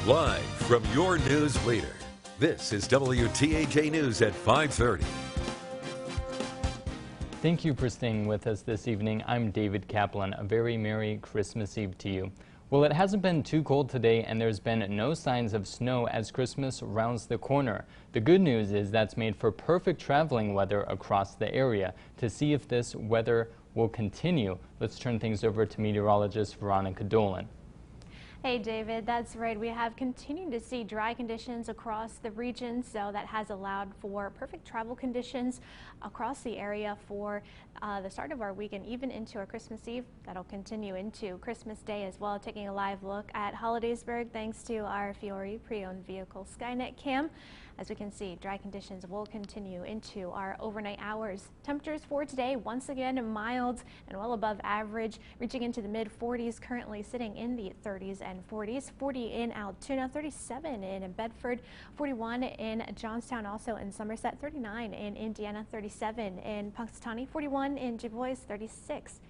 Live from your news leader, this is WTAJ News at 5:30. Thank you for staying with us this evening. I'm David Kaplan. A very Merry Christmas Eve to you. Well, it hasn't been too cold today, and there's been no signs of snow as Christmas rounds the corner. The good news is that's made for perfect traveling weather across the area. To see if this weather will continue, let's turn things over to meteorologist Veronica Dolan. Hey David, that's right. We have continued to see dry conditions across the region, so that has allowed for perfect travel conditions across the area for the start of our weekend, even into our Christmas Eve. That'll continue into Christmas Day as well. Taking a live look at Hollidaysburg thanks to our Fiore pre-owned vehicle Skynet cam. As we can see, dry conditions will continue into our overnight hours. Temperatures for today, once again, mild and well above average, reaching into the mid-40s, currently sitting in the 30s and 40s. 40 in Altoona, 37 in Bedford, 41 in Johnstown, also in Somerset, 39 in Indiana, 37 in Punxsutawney, 41 in Dubois, 36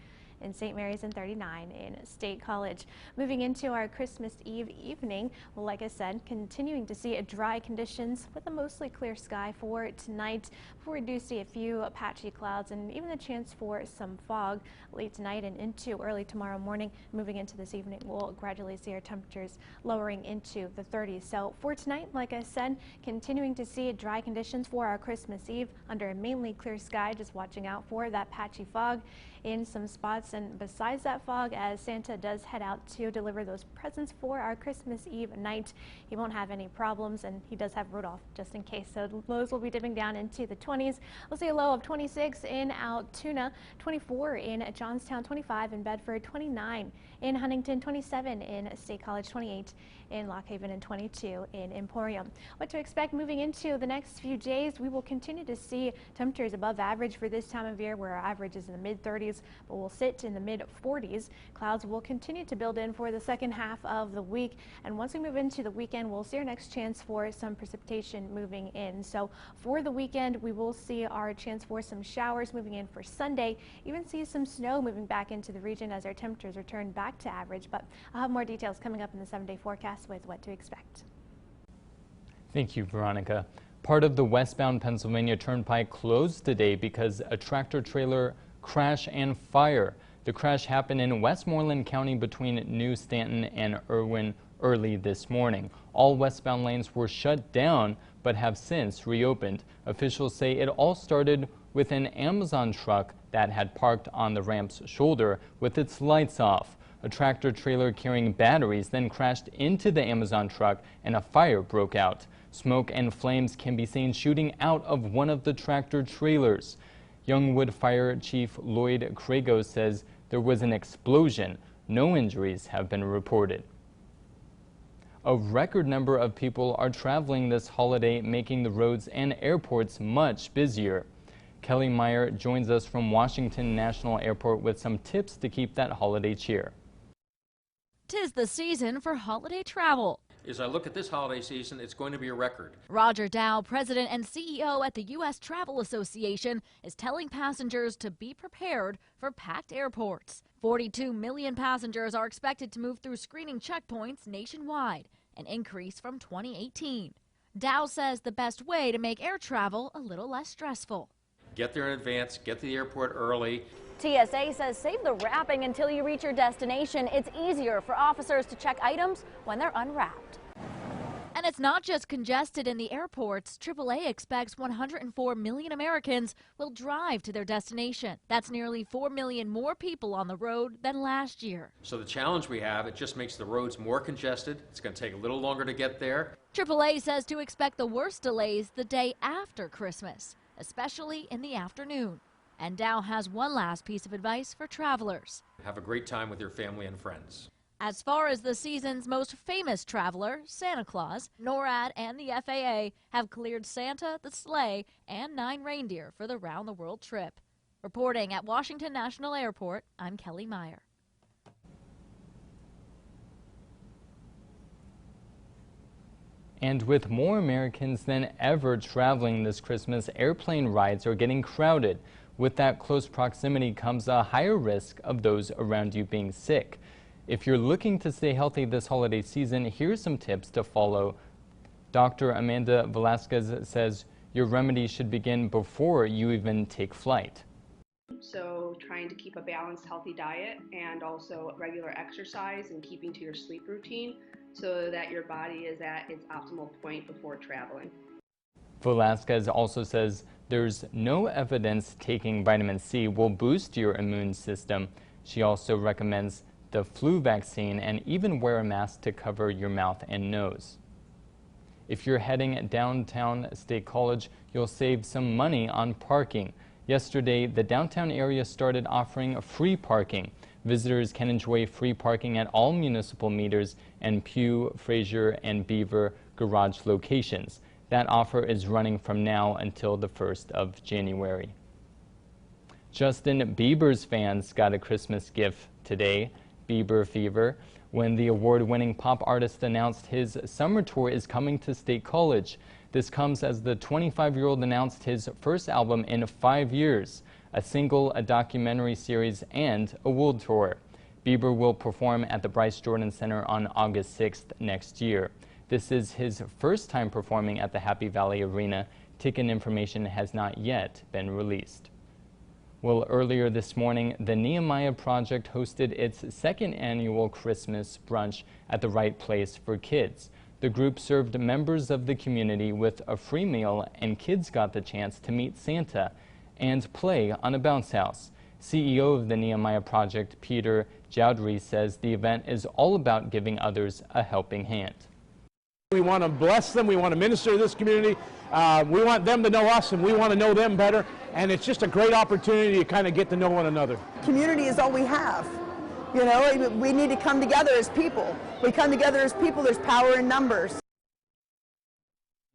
in St. Mary's, and 39 in State College. Moving into our Christmas Eve evening, well, like I said, continuing to see dry conditions with a mostly clear sky for tonight. Before we do see a few patchy clouds and even a chance for some fog late tonight and into early tomorrow morning. Moving into this evening, we'll gradually see our temperatures lowering into the 30s. So for tonight, like I said, continuing to see dry conditions for our Christmas Eve under a mainly clear sky, just watching out for that patchy fog in some spots. And besides that fog, as Santa does head out to deliver those presents for our Christmas Eve night, he won't have any problems, and he does have Rudolph just in case. So lows will be dipping down into the 20s. We'll see a low of 26 in Altoona, 24 in Johnstown, 25 in Bedford, 29 in Huntington, 27 in State College, 28 in Lock Haven, and 22 in Emporium. What to expect moving into the next few days? We will continue to see temperatures above average for this time of year, where our average is in the mid-30s, but we'll sit in the mid-40s. Clouds will continue to build in for the second half of the week, and once we move into the weekend, we'll see our next chance for some precipitation moving in. So for the weekend, we will see our chance for some showers moving in for Sunday, even see some snow moving back into the region as our temperatures return back to average. But I'll have more details coming up in the 7-day forecast with what to expect. Thank you, Veronica. Part of the westbound Pennsylvania Turnpike closed today because a tractor trailer crash and fire. The crash happened in Westmoreland County between New Stanton and Irwin early this morning. All westbound lanes were shut down but have since reopened. Officials say it all started with an Amazon truck that had parked on the ramp's shoulder with its lights off. A tractor trailer carrying batteries then crashed into the Amazon truck and a fire broke out. Smoke and flames can be seen shooting out of one of the tractor trailers. Youngwood Fire Chief Lloyd Crago says there was an explosion. No injuries have been reported. A record number of people are traveling this holiday, making the roads and airports much busier. Kelly Meyer joins us from Washington National Airport with some tips to keep that holiday cheer. 'Tis the season for holiday travel. As I look at this holiday season, it's going to be a record. Roger Dow, president and CEO at the U.S. Travel Association, is telling passengers to be prepared for packed airports. 42 million passengers are expected to move through screening checkpoints nationwide, an increase from 2018. Dow says the best way to make air travel a little less stressful. Get there in advance, get to the airport early. TSA says save the wrapping until you reach your destination. It's easier for officers to check items when they're unwrapped. And it's not just congested in the airports. AAA expects 104 million Americans will drive to their destination. That's nearly 4 million more people on the road than last year. So the challenge we have, it just makes the roads more congested. It's going to take a little longer to get there. AAA says to expect the worst delays the day after Christmas, especially in the afternoon. And Dow has one last piece of advice for travelers. Have a great time with your family and friends. As far as the season's most famous traveler, Santa Claus, NORAD and the FAA have cleared Santa, the sleigh, and 9 reindeer for the round-the-world trip. Reporting at Washington National Airport, I'm Kelly Meyer. And with more Americans than ever traveling this Christmas, airplane rides are getting crowded. With that close proximity comes a higher risk of those around you being sick. If you're looking to stay healthy this holiday season, here's some tips to follow. Dr. Amanda Velasquez says your remedy should begin before you even take flight. So trying to keep a balanced, healthy diet and also regular exercise and keeping to your sleep routine so that your body is at its optimal point before traveling. Velasquez also says there's no evidence taking vitamin C will boost your immune system. She also recommends the flu vaccine and even wear a mask to cover your mouth and nose. If you're heading downtown State College, you'll save some money on parking. Yesterday, the downtown area started offering free parking. Visitors can enjoy free parking at all municipal meters and Pew, Fraser, and Beaver garage locations. That offer is running from now until the 1st of January. Justin Bieber's fans got a Christmas gift today, Bieber Fever, when the award-winning pop artist announced his summer tour is coming to State College. This comes as the 25-year-old announced his first album in 5 years, a single, a documentary series, and a world tour. Bieber will perform at the Bryce Jordan Center on August 6th next year. This is his first time performing at the Happy Valley Arena. Ticket information has not yet been released. Well, earlier this morning, the Nehemiah Project hosted its second annual Christmas brunch at the Right Place for Kids. The group served members of the community with a free meal, and kids got the chance to meet Santa and play on a bounce house. CEO of the Nehemiah Project, Peter Jowdry, says the event is all about giving others a helping hand. We want to bless them. We want to minister to this community. We want them to know us, and we want to know them better. And it's just a great opportunity to kind of get to know one another. Community is all we have. You know, we need to come together as people. We come together as people. There's power in numbers.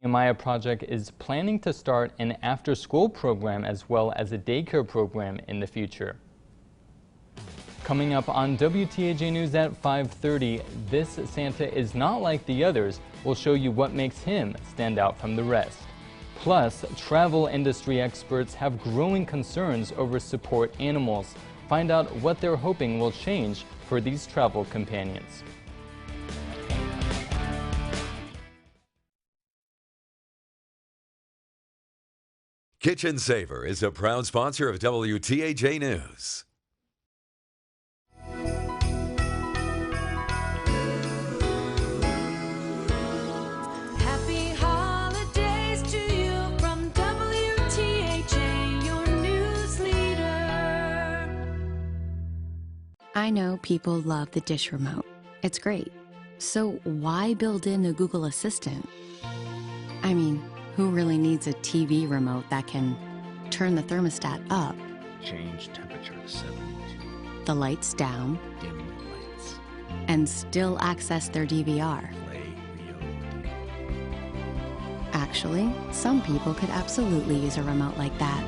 Nehemiah Project is planning to start an after-school program as well as a daycare program in the future. Coming up on WTAJ News at 5:30, this Santa is not like the others. We'll show you what makes him stand out from the rest. Plus, travel industry experts have growing concerns over support animals. Find out what they're hoping will change for these travel companions. Kitchen Saver is a proud sponsor of WTAJ News. Happy holidays to you from WTAJ, your news leader. I know people love the dish remote. It's great. So why build in a Google Assistant? I mean, who really needs a TV remote that can turn the thermostat up, change temperature to 72, the lights down, dim the lights, and still access their DVR? play Rio? Actually, some people could absolutely use a remote like that.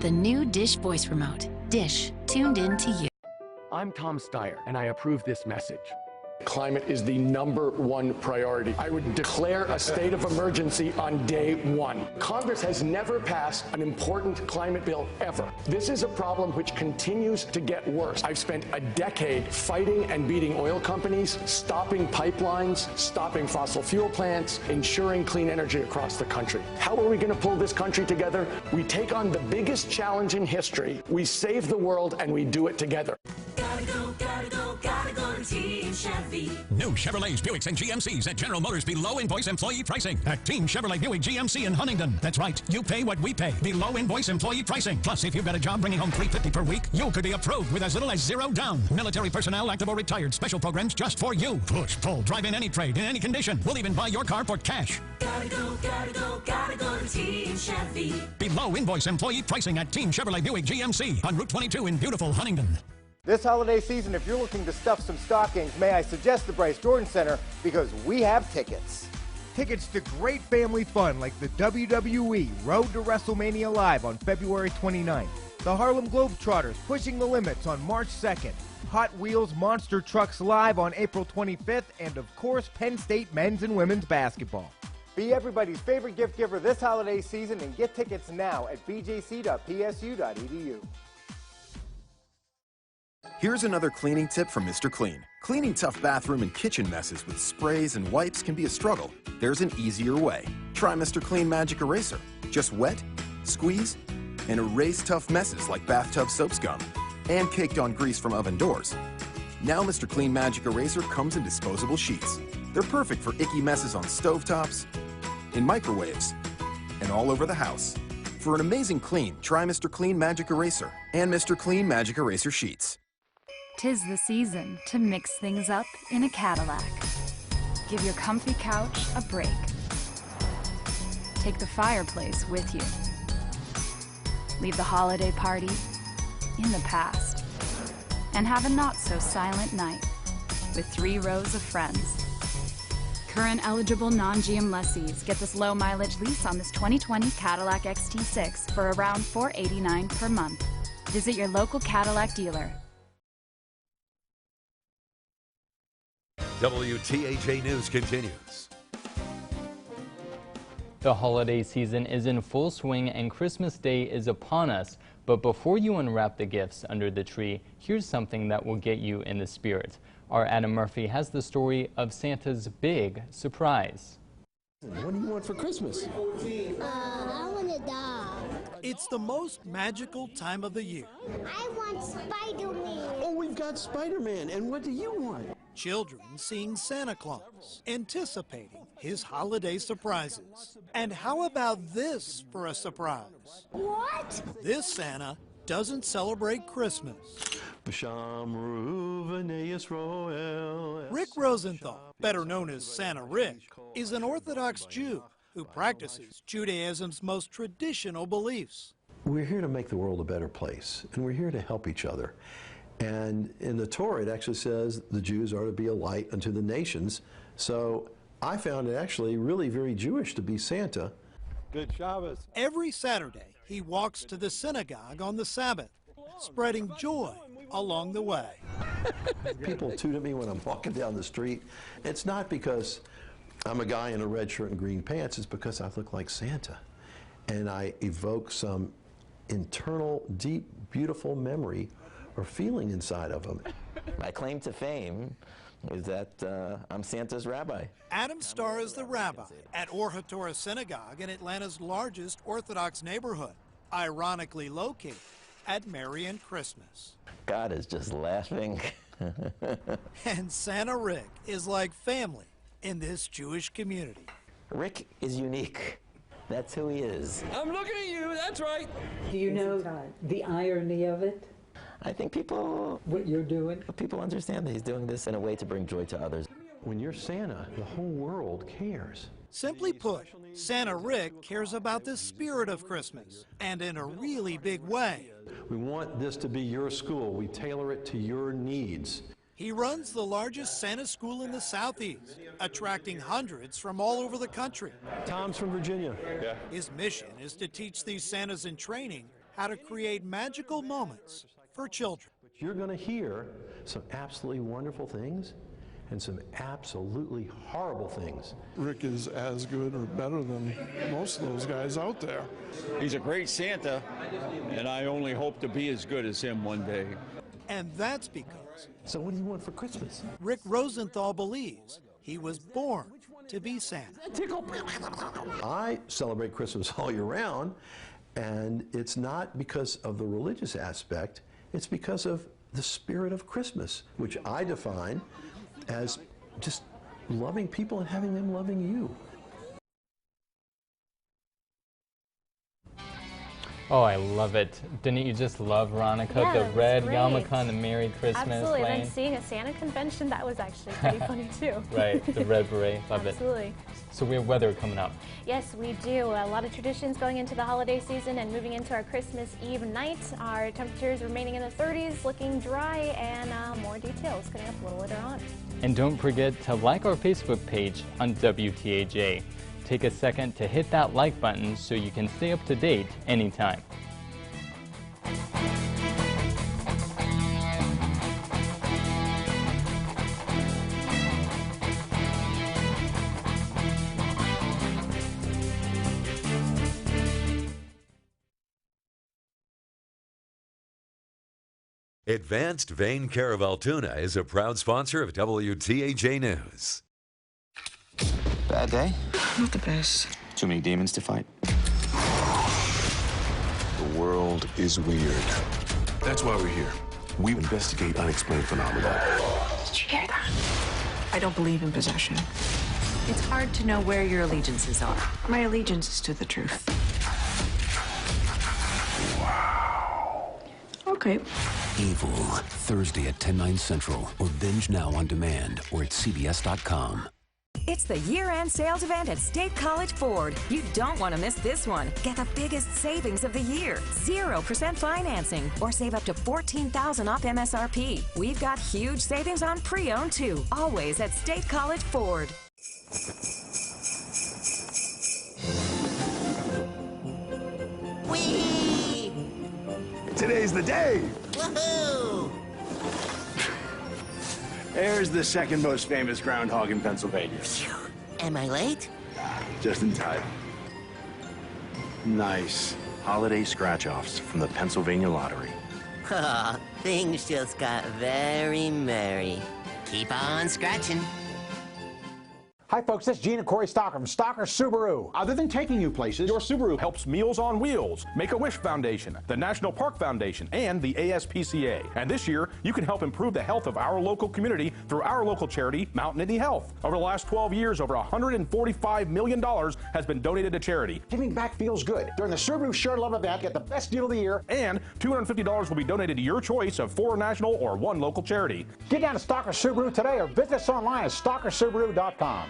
The new Dish Voice Remote. Dish, tuned in to you. I'm Tom Steyer, and I approve this message. Climate is the #1 priority. I would declare a state of emergency on day one. Congress has never passed an important climate bill ever. This is a problem which continues to get worse. I've spent a decade fighting and beating oil companies, stopping pipelines, stopping fossil fuel plants, ensuring clean energy across the country. How are we going to pull this country together? We take on the biggest challenge in history. We save the world, and we do it together. Gotta go to Team Chevy. New Chevrolets, Buicks, and GMCs at General Motors below invoice employee pricing. At Team Chevrolet Buick GMC in Huntington. That's right. You pay what we pay. Below invoice employee pricing. Plus, if you've got a job bringing home $350 per week, you could be approved with as little as $0 down. Military personnel, active or retired. Special programs just for you. Push, pull, drive in any trade, in any condition. We'll even buy your car for cash. Gotta go to Team Chevy. Below invoice employee pricing at Team Chevrolet Buick GMC on Route 22 in beautiful Huntington. This holiday season, if you're looking to stuff some stockings, may I suggest the Bryce Jordan Center because we have tickets. Tickets to great family fun like the WWE Road to WrestleMania Live on February 29th, the Harlem Globetrotters Pushing the Limits on March 2nd, Hot Wheels Monster Trucks Live on April 25th, and of course Penn State men's and women's basketball. Be everybody's favorite gift giver this holiday season and get tickets now at bjc.psu.edu. Here's another cleaning tip from Mr. Clean. Cleaning tough bathroom and kitchen messes with sprays and wipes can be a struggle. There's an easier way. Try Mr. Clean Magic Eraser. Just wet, squeeze, and erase tough messes like bathtub soap scum and caked on grease from oven doors. Now Mr. Clean Magic Eraser comes in disposable sheets. They're perfect for icky messes on stovetops, in microwaves, and all over the house. For an amazing clean, try Mr. Clean Magic Eraser and Mr. Clean Magic Eraser Sheets. 'Tis the season to mix things up in a Cadillac. Give your comfy couch a break. Take the fireplace with you. Leave the holiday party in the past. And have a not-so-silent night with 3 rows of friends. Current eligible non-GM lessees get this low-mileage lease on this 2020 Cadillac XT6 for around $489 per month. Visit your local Cadillac dealer. WTAJ News continues. The holiday season is in full swing and Christmas Day is upon us. But before you unwrap the gifts under the tree, here's something that will get you in the spirit. Our Adam Murphy has the story of Santa's big surprise. What do you want for Christmas? I want a dog. It's the most magical time of the year. I want Spider-Man. Oh, we've got Spider-Man. And what do you want? Children seeing Santa Claus, anticipating his holiday surprises. And how about this for a surprise? What? This Santa doesn't celebrate Christmas. Rick Rosenthal, better known as Santa Rick, is an Orthodox Jew who practices Judaism's most traditional beliefs. We're here to make the world a better place, and we're here to help each other. And in the Torah, it actually says the Jews are to be a light unto the nations. So I found it actually really very Jewish to be Santa. Good Shabbos. Every Saturday, he walks to the synagogue on the Sabbath, spreading joy along the way. People toot at me when I'm walking down the street. It's not because I'm a guy in a red shirt and green pants. It's because I look like Santa. And I evoke some internal, deep, beautiful memory or feeling inside of them. My claim to fame is that I'm Santa's rabbi. Adam Starr is the rabbi at Or HaTorah Synagogue in Atlanta's largest Orthodox neighborhood, ironically located at Marian Christmas. God is just laughing. And Santa Rick is like family in this Jewish community. Rick is unique. That's who he is. I'm looking at you, that's right. Do you know the irony of it? I think people... What you're doing? People understand that he's doing this in a way to bring joy to others. When you're Santa, the whole world cares. Simply put, Santa Rick cares about the spirit of Christmas, and in a really big way. We want this to be your school. We tailor it to your needs. He runs the largest Santa school in the Southeast, attracting hundreds from all over the country. Tom's from Virginia. Yeah. His mission is to teach these Santas in training how to create magical moments for children. You're going to hear some absolutely wonderful things and some absolutely horrible things. Rick is as good or better than most of those guys out there. He's a great Santa, and I only hope to be as good as him one day. And that's because... So what do you want for Christmas? Rick Rosenthal believes he was born to be Santa. I celebrate Christmas all year round, and it's not because of the religious aspect, it's because of the spirit of Christmas, which I define as just loving people and having them loving you. Oh, I love it. Didn't you just love, Veronica? Yeah, the red great. yarmulke and the Merry Christmas Absolutely. lane. And then seeing a Santa convention, that was actually pretty funny too. Right, the red beret. Love it. Absolutely. So we have weather coming up. Yes, we do. A lot of traditions going into the holiday season and moving into our Christmas Eve night. Our temperatures remaining in the 30s, looking dry, and more details coming up a little later on. And don't forget to like our Facebook page on WTAJ. Take a second to hit that like button so you can stay up to date anytime. Advanced Vein Care of Altoona is a proud sponsor of WTAJ News. Bad day? Not the best. Too many demons to fight? The world is weird. That's why we're here. We investigate unexplained phenomena. Did you hear that? I don't believe in possession. It's hard to know where your allegiances are. My allegiance is to the truth. Wow. Okay. Evil, Thursday at 10/9 Central, or binge now on demand or at CBS.com. It's the year-end sales event at State College Ford. You don't want to miss this one. Get the biggest savings of the year. 0% financing or save up to $14,000 off MSRP. We've got huge savings on pre-owned too. Always at State College Ford. Whee! Today's the day. Woohoo! There's the second most famous groundhog in Pennsylvania. Am I late? Just in time. Nice. Holiday scratch-offs from the Pennsylvania Lottery. Aw, things just got very merry. Keep on scratching. Hi, folks. This is Gene and Corey Stocker from Stocker Subaru. Other than taking you places, your Subaru helps Meals on Wheels, Make-A-Wish Foundation, the National Park Foundation, and the ASPCA. And this year, you can help improve the health of our local community through our local charity, Mountain Indy Health. Over the last 12 years, over $145 million has been donated to charity. Giving back feels good. During the Subaru Sure Love event, get the best deal of the year. And $250 will be donated to your choice of 4 national or 1 local charity. Get down to Stocker Subaru today or visit us online at StockerSubaru.com.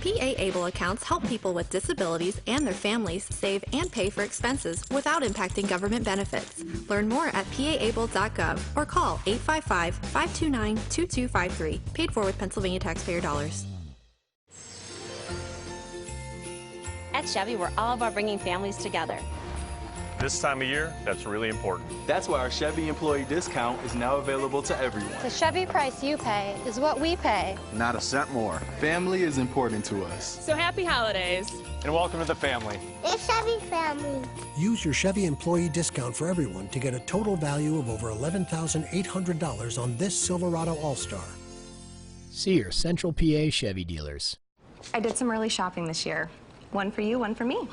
PA Able accounts help people with disabilities and their families save and pay for expenses without impacting government benefits. Learn more at paable.gov or call 855-529-2253. Paid for with Pennsylvania taxpayer dollars. At Chevy, we're all about bringing families together. This time of year, that's really important. That's why our Chevy employee discount is now available to everyone. The Chevy price you pay is what we pay. Not a cent more. Family is important to us. So happy holidays. And welcome to the family. The Chevy family. Use your Chevy employee discount for everyone to get a total value of over $11,800 on this Silverado All-Star. See your Central PA Chevy dealers. I did some early shopping this year. One for you, one for me.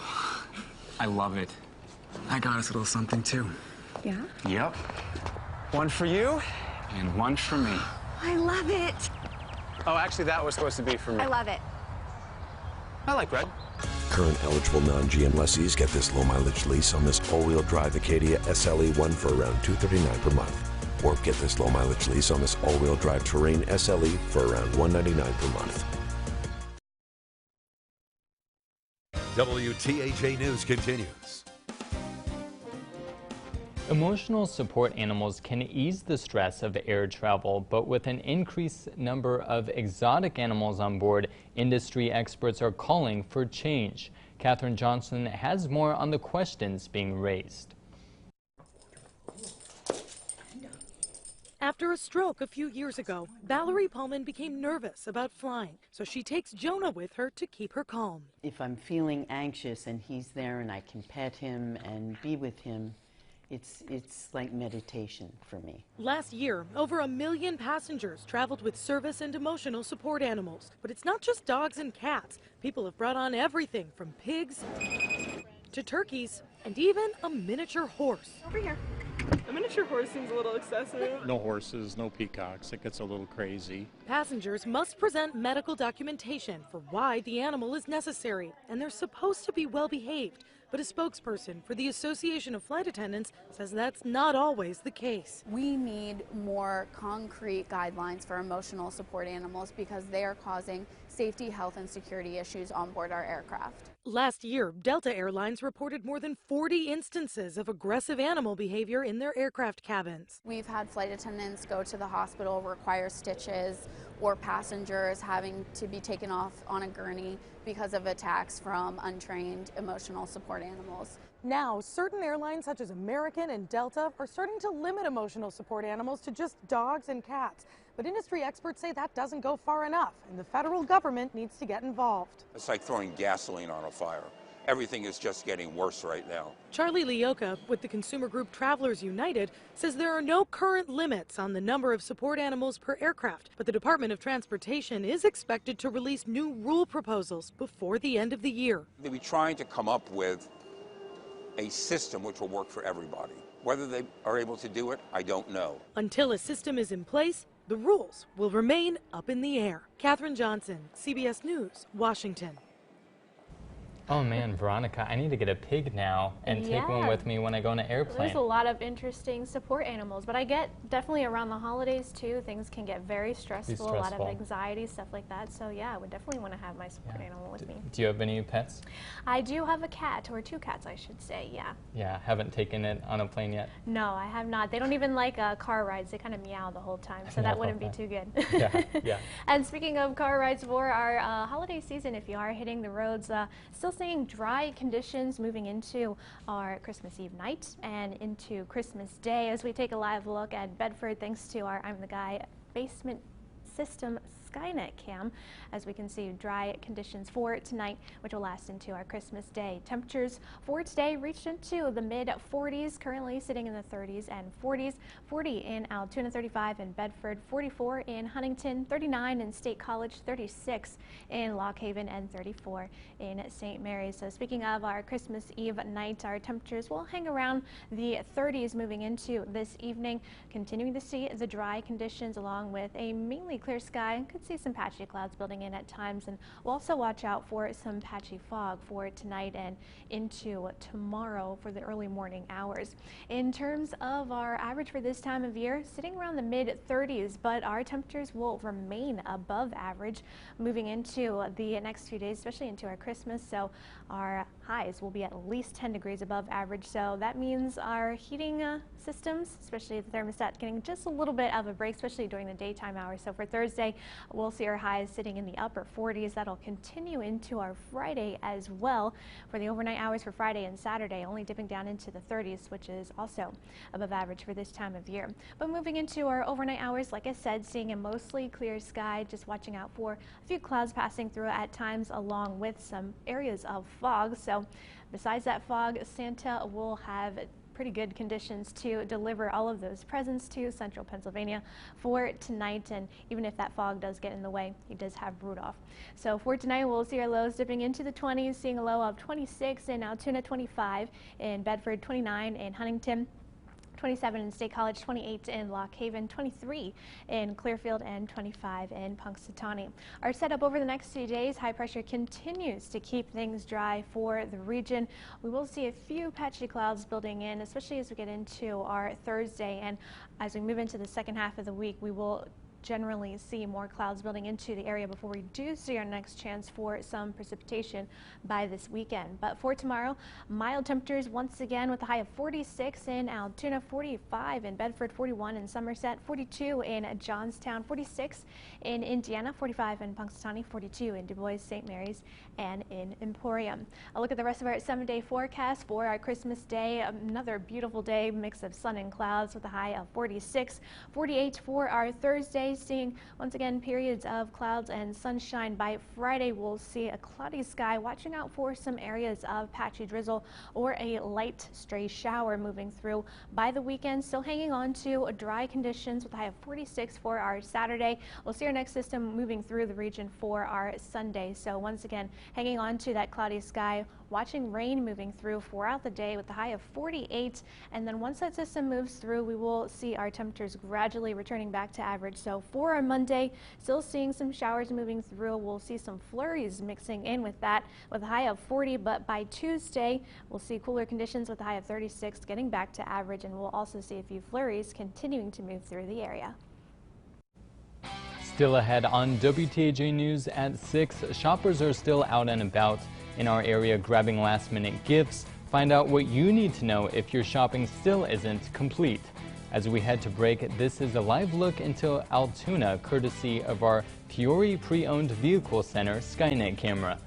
I love it. I got us a little something too. Yeah? Yep. One for you and one for me. I love it. Oh, actually, that was supposed to be for me. I love it. I like red. Current eligible non-GM lessees get this low-mileage lease on this all-wheel drive Acadia SLE1 for around $239 per month. Or get this low-mileage lease on this all-wheel drive Terrain SLE for around $199 per month. WTAJ News continues. Emotional support animals can ease the stress of air travel, but with an increased number of exotic animals on board, industry experts are calling for change. Katherine Johnson has more on the questions being raised. After a stroke a few years ago, Valerie Pullman became nervous about flying, so she takes Jonah with her to keep her calm. If I'm feeling anxious and he's there and I can pet him and be with him, it's like meditation for me. Last year, over 1 million passengers traveled with service and emotional support animals. But it's not just dogs and cats. People have brought on everything from pigs to turkeys and even a miniature horse. Over here. A miniature horse seems a little excessive. No horses, no peacocks. It gets a little crazy. Passengers must present medical documentation for why the animal is necessary, and they're supposed to be well behaved. But a spokesperson for the Association of Flight Attendants says that's not always the case. We need more concrete guidelines for emotional support animals because they are causing safety, health, and security issues on board our aircraft. Last year, Delta Airlines reported more than 40 instances of aggressive animal behavior in their aircraft cabins. We've had flight attendants go to the hospital, require stitches, or passengers having to be taken off on a gurney because of attacks from untrained emotional support animals. Now, certain airlines such as American and Delta are starting to limit emotional support animals to just dogs and cats. But industry experts say that doesn't go far enough, and the federal government needs to get involved. It's like throwing gasoline on a fire. everything is just getting worse right now. Charlie Lioka with the consumer group Travelers United says there are no current limits on the number of support animals per aircraft, but the Department of Transportation is expected to release new rule proposals before the end of the year. They'll be trying to come up with a system which will work for everybody. Whether they are able to do it, I don't know. Until a system is in place, the rules will remain up in the air. Katherine Johnson, CBS News, Washington. Oh man, Veronica, I need to get a pig now and take one with me when I go on an airplane. There's a lot of interesting support animals, but I get definitely around the holidays too, things can get very stressful, a lot of anxiety, stuff like that. So yeah, I would definitely want to have my support animal with me. Do you have any pets? I do have a cat, or 2 cats I should say, yeah. Yeah, haven't taken it on a plane yet? No, I have not. They don't even like car rides. They kind of meow the whole time, so that wouldn't be too good. Yeah. And speaking of car rides for our holiday season, if you are hitting the roads, still seeing dry conditions moving into our Christmas Eve night and into Christmas Day as we take a live look at Bedford thanks to our I'm the Guy basement system Skynet cam. As we can see, dry conditions for tonight, which will last into our Christmas Day. Temperatures for today reached into the mid-40s, currently sitting in the 30s and 40s. 40 in Altoona, 35 in Bedford, 44 in Huntington, 39 in State College, 36 in Lock Haven, and 34 in St. Mary's. So speaking of our Christmas Eve night, our temperatures will hang around the 30s moving into this evening, continuing to see the dry conditions along with a mainly clear sky. Could see some patchy clouds building in at times, and we'll also watch out for some patchy fog for tonight and into tomorrow for the early morning hours. In terms of our average for this time of year, sitting around the mid-30s, but our temperatures will remain above average moving into the next few days, especially into our Christmas. So our highs will be at least 10 degrees above average. So that means our heating systems, especially the thermostat, getting just a little bit of a break, especially during the daytime hours. So for Thursday, we'll see our highs sitting in the upper 40s. That'll continue into our Friday as well. For the overnight hours for Friday and Saturday, only dipping down into the 30s, which is also above average for this time of year. But moving into our overnight hours, like I said, seeing a mostly clear sky, just watching out for a few clouds passing through at times along with some areas of fog. So besides that fog, Santa will have pretty good conditions to deliver all of those presents to central Pennsylvania for tonight. And even if that fog does get in the way, he does have Rudolph. So for tonight, we'll see our lows dipping into the 20s, seeing a low of 26 in Altoona, 25 in Bedford, 29 in Huntington, 27 in State College, 28 in Lock Haven, 23 in Clearfield, and 25 in Punxsutawney. Our setup over the next few days, high pressure continues to keep things dry for the region. We will see a few patchy clouds building in, especially as we get into our Thursday. And as we move into the second half of the week, we will generally see more clouds building into the area before we do see our next chance for some precipitation by this weekend. But for tomorrow, mild temperatures once again with a high of 46 in Altoona, 45 in Bedford, 41 in Somerset, 42 in Johnstown, 46 in Indiana, 45 in Punxsutawney, 42 in Du Bois, St. Mary's, and in Emporium. A look at the rest of our 7-day forecast for our Christmas Day. Another beautiful day, mix of sun and clouds with a high of 46, 48 for our Thursday. Seeing once again periods of clouds and sunshine. By Friday, we'll see a cloudy sky, watching out for some areas of patchy drizzle or a light stray shower moving through. By the weekend, still hanging on to dry conditions with a high of 46 for our Saturday. We'll see our next system moving through the region for our Sunday. So once again, hanging on to that cloudy sky, watching rain moving through throughout the day with a high of 48. And then once that system moves through, we will see our temperatures gradually returning back to average. So for our Monday, still seeing some showers moving through. We'll see some flurries mixing in with that with a high of 40. But by Tuesday, we'll see cooler conditions with a high of 36, getting back to average. And we'll also see a few flurries continuing to move through the area. Still ahead on WTAJ News at 6, shoppers are still out and about in our area grabbing last-minute gifts. Find out what you need to know if your shopping still isn't complete. As we head to break, this is a live look into Altoona, courtesy of our Fiore Pre-Owned Vehicle Center Skynet camera.